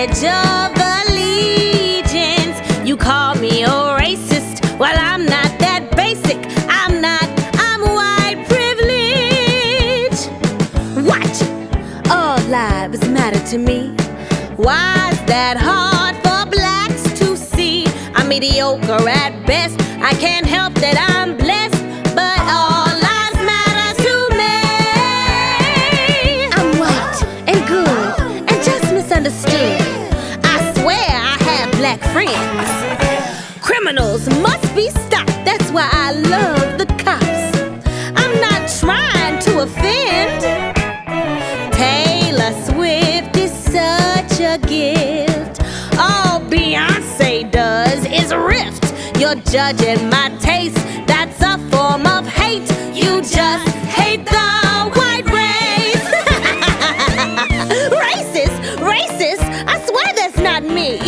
Pledge of Allegiance. You call me a racist. Well, I'm not that basic. I'm white privilege. Watch it. All lives matter to me. Why's that hard for blacks to see? I'm mediocre at best. I can't help that I'm blessed, but all lives matter to me. I'm white and good and just misunderstood. I swear I have black friends. Criminals must be stopped. That's why I love the cops. I'm not trying to offend. Taylor Swift is such a gift. All Beyonce does is rift. You're judging my taste. That's a form of hate. You just hate the white race. Racist. I swear that's not me.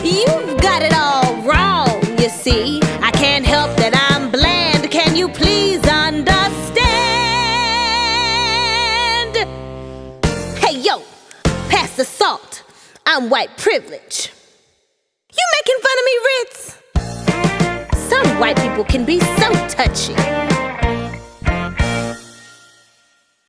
You've got it all wrong, you see. I can't help that I'm bland. Can you please understand? Hey, yo, pass the salt. I'm white privilege. You making fun of me, Ritz? Some white people can be so touchy.